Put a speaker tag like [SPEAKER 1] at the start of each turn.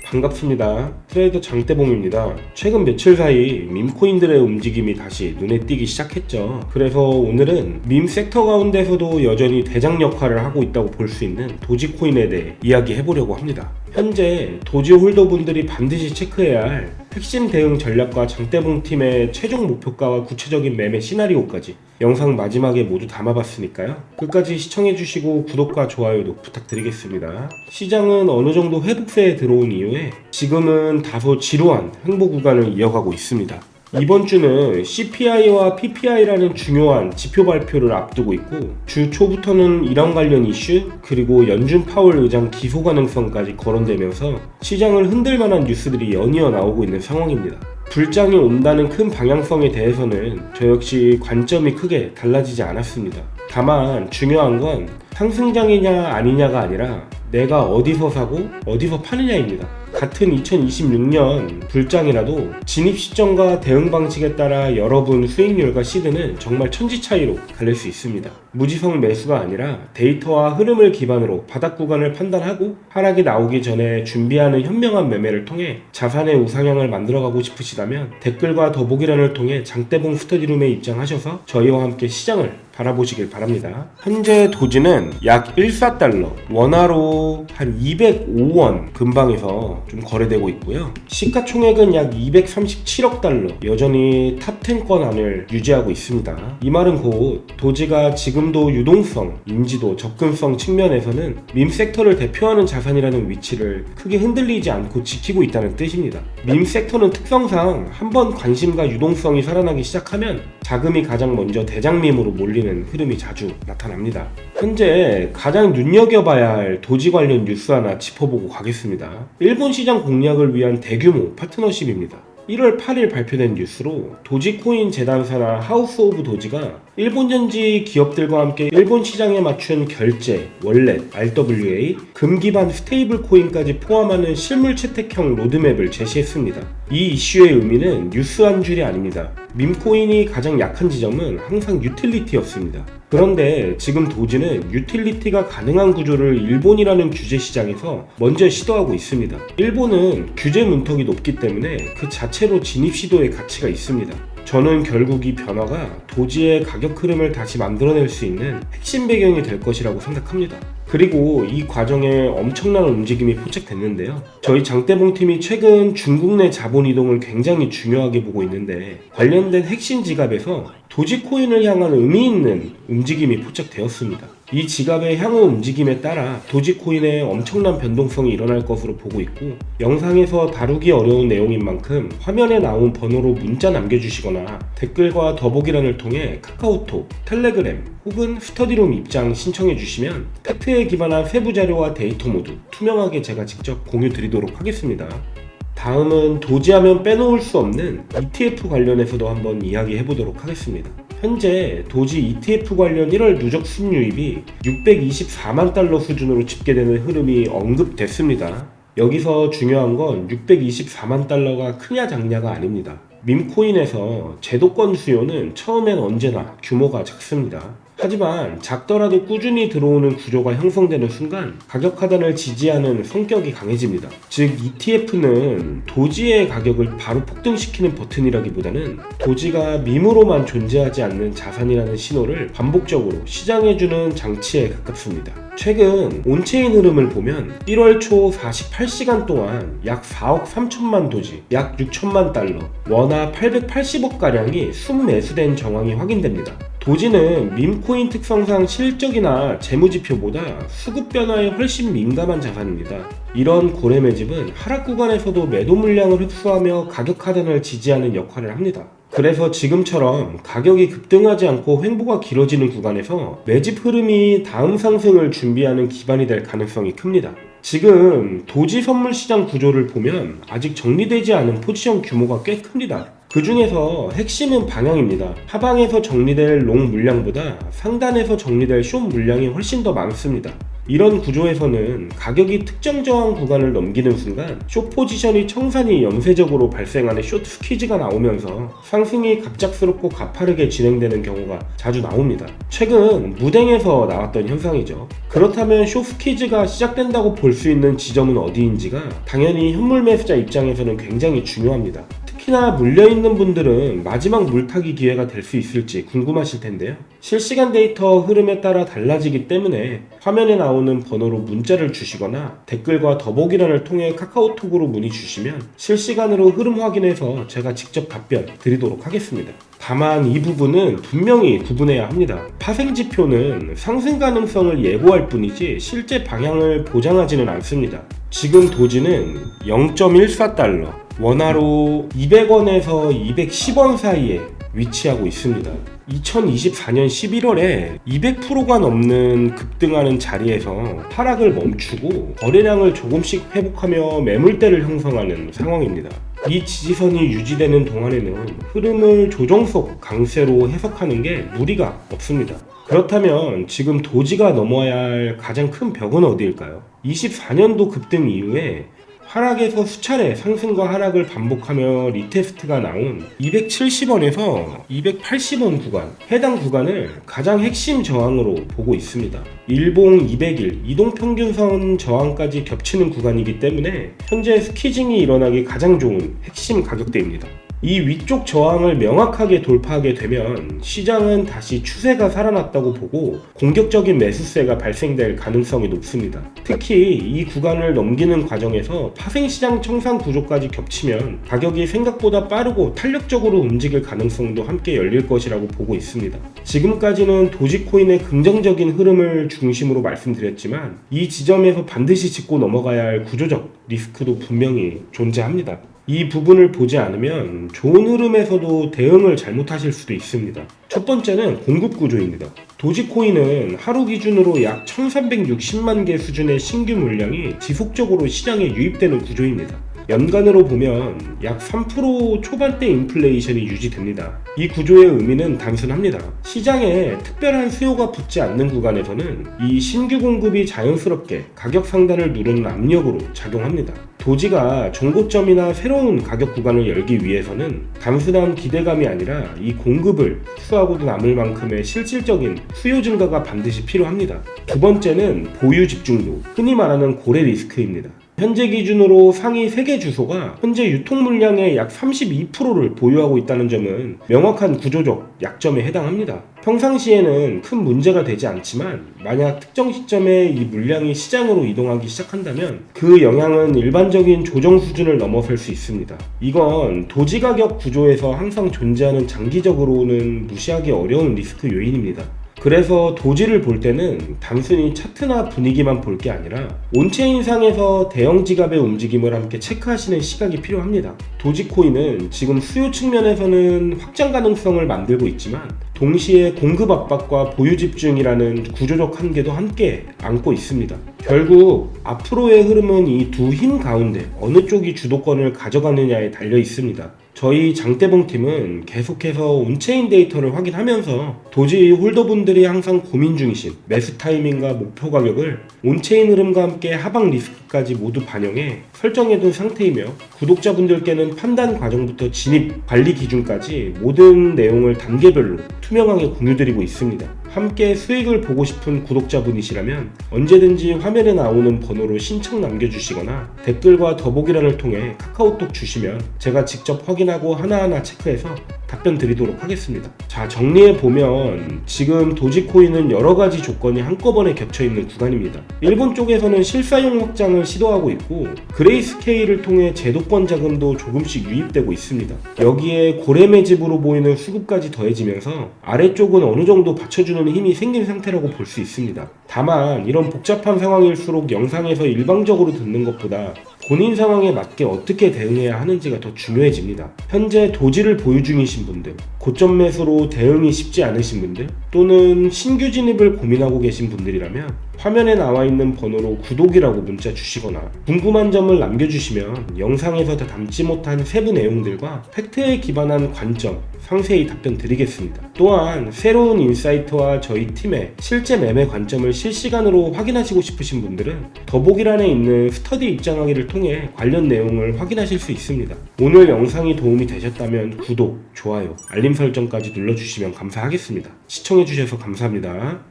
[SPEAKER 1] 반갑습니다. 트레이더 장대봉입니다. 최근 며칠 사이 밈코인들의 움직임이 다시 눈에 띄기 시작했죠. 그래서 오늘은 밈 섹터 가운데서도 여전히 대장 역할을 하고 있다고 볼 수 있는 도지코인에 대해 이야기해보려고 합니다. 현재 도지 홀더분들이 반드시 체크해야 할 핵심 대응 전략과 장대봉 팀의 최종 목표가와 구체적인 매매 시나리오까지 영상 마지막에 모두 담아봤으니까요. 끝까지 시청해주시고 구독과 좋아요도 부탁드리겠습니다. 시장은 어느 정도 회복세에 들어온 이후에 지금은 다소 지루한 횡보 구간을 이어가고 있습니다. 이번 주는 CPI와 PPI라는 중요한 지표 발표를 앞두고 있고 주 초부터는 이란 관련 이슈 그리고 연준 파월 의장 기소 가능성까지 거론되면서 시장을 흔들 만한 뉴스들이 연이어 나오고 있는 상황입니다. 불장이 온다는 큰 방향성에 대해서는 저 역시 관점이 크게 달라지지 않았습니다. 다만 중요한 건 상승장이냐 아니냐가 아니라 내가 어디서 사고 어디서 파느냐입니다. 같은 2026년 불장이라도 진입 시점과 대응 방식에 따라 여러분 수익률과 시드는 정말 천지 차이로 갈릴 수 있습니다. 무지성 매수가 아니라 데이터와 흐름을 기반으로 바닥 구간을 판단하고 하락이 나오기 전에 준비하는 현명한 매매를 통해 자산의 우상향을 만들어가고 싶으시다면 댓글과 더보기란을 통해 장대봉 스터디룸에 입장하셔서 저희와 함께 시장을 바라보시길 바랍니다. 현재 도지는 약 14달러, 원화로 한 205원 근방에서 좀 거래되고 있고요. 시가총액은 약 237억 달러, 여전히 탑10권 안을 유지하고 있습니다. 이 말은 곧 도지가 지금도 유동성, 인지도, 접근성 측면에서는 밈 섹터를 대표하는 자산이라는 위치를 크게 흔들리지 않고 지키고 있다는 뜻입니다. 밈 섹터는 특성상 한번 관심과 유동성이 살아나기 시작하면 자금이 가장 먼저 대장밈으로 몰리는 흐름이 자주 나타납니다. 현재 가장 눈여겨봐야 할 도지 관련 뉴스 하나 짚어보고 가겠습니다. 일본 시장 공략을 위한 대규모 파트너십입니다. 1월 8일 발표된 뉴스로 도지코인 재단사나 하우스 오브 도지가 일본 현지 기업들과 함께 일본 시장에 맞춘 결제, 월렛, RWA, 금 기반 스테이블 코인까지 포함하는 실물 채택형 로드맵을 제시했습니다. 이 이슈의 의미는 뉴스 한 줄이 아닙니다. 밈코인이 가장 약한 지점은 항상 유틸리티였습니다. 그런데 지금 도지는 유틸리티가 가능한 구조를 일본이라는 규제 시장에서 먼저 시도하고 있습니다. 일본은 규제 문턱이 높기 때문에 그 자체로 진입 시도의 가치가 있습니다. 저는 결국 이 변화가 도지의 가격 흐름을 다시 만들어낼 수 있는 핵심 배경이 될 것이라고 생각합니다. 그리고 이 과정에 엄청난 움직임이 포착됐는데요. 저희 장대봉 팀이 최근 중국 내 자본 이동을 굉장히 중요하게 보고 있는데 관련된 핵심 지갑에서 도지코인을 향한 의미 있는 움직임이 포착되었습니다. 이 지갑의 향후 움직임에 따라 도지코인의 엄청난 변동성이 일어날 것으로 보고 있고 영상에서 다루기 어려운 내용인 만큼 화면에 나온 번호로 문자 남겨주시거나 댓글과 더보기란을 통해 카카오톡, 텔레그램 혹은 스터디룸 입장 신청해 주시면 팩트에 기반한 세부 자료와 데이터 모두 투명하게 제가 직접 공유 드리도록 하겠습니다. 다음은 도지하면 빼놓을 수 없는 ETF 관련해서도 한번 이야기해 보도록 하겠습니다. 현재 도지 ETF 관련 1월 누적 순유입이 624만 달러 수준으로 집계되는 흐름이 언급됐습니다. 여기서 중요한 건 624만 달러가 크냐 작냐가 아닙니다. 밈코인에서 제도권 수요는 처음엔 언제나 규모가 작습니다. 하지만 작더라도 꾸준히 들어오는 구조가 형성되는 순간 가격 하단을 지지하는 성격이 강해집니다. 즉 ETF는 도지의 가격을 바로 폭등시키는 버튼이라기보다는 도지가 밈으로만 존재하지 않는 자산이라는 신호를 반복적으로 시장해주는 장치에 가깝습니다. 최근 온체인 흐름을 보면 1월 초 48시간 동안 약 4억 3천만 도지, 약 6천만 달러, 원화 880억가량이 순매수된 정황이 확인됩니다. 도지는 밈코인 특성상 실적이나 재무지표보다 수급 변화에 훨씬 민감한 자산입니다. 이런 고래 매집은 하락 구간에서도 매도 물량을 흡수하며 가격 하단을 지지하는 역할을 합니다. 그래서 지금처럼 가격이 급등하지 않고 횡보가 길어지는 구간에서 매집 흐름이 다음 상승을 준비하는 기반이 될 가능성이 큽니다. 지금 도지 선물 시장 구조를 보면 아직 정리되지 않은 포지션 규모가 꽤 큽니다. 그 중에서 핵심은 방향입니다. 하방에서 정리될 롱 물량보다 상단에서 정리될 숏 물량이 훨씬 더 많습니다. 이런 구조에서는 가격이 특정 저항 구간을 넘기는 순간 숏 포지션이 청산이 연쇄적으로 발생하는 숏 스퀴즈가 나오면서 상승이 갑작스럽고 가파르게 진행되는 경우가 자주 나옵니다. 최근 무댕에서 나왔던 현상이죠. 그렇다면 숏 스퀴즈가 시작된다고 볼 수 있는 지점은 어디인지가 당연히 현물 매수자 입장에서는 굉장히 중요합니다. 특히나 물려있는 분들은 마지막 물타기 기회가 될 수 있을지 궁금하실 텐데요. 실시간 데이터 흐름에 따라 달라지기 때문에 화면에 나오는 번호로 문자를 주시거나 댓글과 더보기란을 통해 카카오톡으로 문의 주시면 실시간으로 흐름 확인해서 제가 직접 답변 드리도록 하겠습니다. 다만 이 부분은 분명히 구분해야 합니다. 파생지표는 상승 가능성을 예고할 뿐이지 실제 방향을 보장하지는 않습니다. 지금 도지는 0.14달러, 원화로 200원에서 210원 사이에 위치하고 있습니다. 2024년 11월에 200%가 넘는 급등하는 자리에서 하락을 멈추고 거래량을 조금씩 회복하며 매물대를 형성하는 상황입니다. 이 지지선이 유지되는 동안에는 흐름을 조정석 강세로 해석하는 게 무리가 없습니다. 그렇다면 지금 도지가 넘어야 할 가장 큰 벽은 어디일까요? 24년도 급등 이후에 하락에서 수차례 상승과 하락을 반복하며 리테스트가 나온 270원에서 280원 구간, 해당 구간을 가장 핵심 저항으로 보고 있습니다. 일봉 200일 이동평균선 저항까지 겹치는 구간이기 때문에 현재 스퀴징이 일어나기 가장 좋은 핵심 가격대입니다. 이 위쪽 저항을 명확하게 돌파하게 되면 시장은 다시 추세가 살아났다고 보고 공격적인 매수세가 발생될 가능성이 높습니다. 특히 이 구간을 넘기는 과정에서 파생시장 청산 구조까지 겹치면 가격이 생각보다 빠르고 탄력적으로 움직일 가능성도 함께 열릴 것이라고 보고 있습니다. 지금까지는 도지코인의 긍정적인 흐름을 중심으로 말씀드렸지만 이 지점에서 반드시 짚고 넘어가야 할 구조적 리스크도 분명히 존재합니다. 이 부분을 보지 않으면 좋은 흐름에서도 대응을 잘못하실 수도 있습니다. 첫 번째는 공급 구조입니다. 도지코인은 하루 기준으로 약 1360만 개 수준의 신규 물량이 지속적으로 시장에 유입되는 구조입니다. 연간으로 보면 약 3% 초반대 인플레이션이 유지됩니다. 이 구조의 의미는 단순합니다. 시장에 특별한 수요가 붙지 않는 구간에서는 이 신규 공급이 자연스럽게 가격 상단을 누르는 압력으로 작용합니다. 도지가 종고점이나 새로운 가격 구간을 열기 위해서는 단순한 기대감이 아니라 이 공급을 흡수하고도 남을 만큼의 실질적인 수요 증가가 반드시 필요합니다. 두 번째는 보유 집중도, 흔히 말하는 고래 리스크입니다. 현재 기준으로 상위 3개 주소가 현재 유통 물량의 약 32%를 보유하고 있다는 점은 명확한 구조적 약점에 해당합니다. 평상시에는 큰 문제가 되지 않지만 만약 특정 시점에 이 물량이 시장으로 이동하기 시작한다면 그 영향은 일반적인 조정 수준을 넘어설 수 있습니다. 이건 도지 가격 구조에서 항상 존재하는 장기적으로는 무시하기 어려운 리스크 요인입니다. 그래서 도지를 볼 때는 단순히 차트나 분위기만 볼 게 아니라 온체인상에서 대형 지갑의 움직임을 함께 체크하시는 시각이 필요합니다. 도지코인은 지금 수요 측면에서는 확장 가능성을 만들고 있지만 동시에 공급 압박과 보유 집중이라는 구조적 한계도 함께 안고 있습니다. 결국 앞으로의 흐름은 이 두 힘 가운데 어느 쪽이 주도권을 가져가느냐에 달려 있습니다. 저희 장대봉 팀은 계속해서 온체인 데이터를 확인하면서 도지 홀더분들이 항상 고민 중이신 매수 타이밍과 목표 가격을 온체인 흐름과 함께 하방 리스크까지 모두 반영해 설정해둔 상태이며 구독자분들께는 판단 과정부터 진입 관리 기준까지 모든 내용을 단계별로 투명하게 공유드리고 있습니다. 함께 수익을 보고 싶은 구독자분이시라면 언제든지 화면에 나오는 번호로 신청 남겨주시거나 댓글과 더보기란을 통해 카카오톡 주시면 제가 직접 확인하고 하나하나 체크해서 답변 드리도록 하겠습니다. 자, 정리해보면 지금 도지코인은 여러가지 조건이 한꺼번에 겹쳐있는 구간입니다. 일본 쪽에서는 실사용 확장을 시도하고 있고 그레이스케일을 통해 제도권 자금도 조금씩 유입되고 있습니다. 여기에 고래 매집으로 보이는 수급까지 더해지면서 아래쪽은 어느 정도 받쳐주는 힘이 생긴 상태라고 볼 수 있습니다. 다만 이런 복잡한 상황일수록 영상에서 일방적으로 듣는 것보다 본인 상황에 맞게 어떻게 대응해야 하는지가 더 중요해집니다. 현재 도지를 보유 중이신 분들, 곧 고점 매수로 대응이 쉽지 않으신 분들 또는 신규 진입을 고민하고 계신 분들이라면 화면에 나와 있는 번호로 구독이라고 문자 주시거나 궁금한 점을 남겨주시면 영상에서 다 담지 못한 세부 내용들과 팩트에 기반한 관점 상세히 답변 드리겠습니다. 또한 새로운 인사이트와 저희 팀의 실제 매매 관점을 실시간으로 확인하시고 싶으신 분들은 더보기란에 있는 스터디 입장하기를 통해 관련 내용을 확인하실 수 있습니다. 오늘 영상이 도움이 되셨다면 구독, 좋아요, 알림 설정까지 눌러주시면 감사하겠습니다. 시청해주셔서 감사합니다.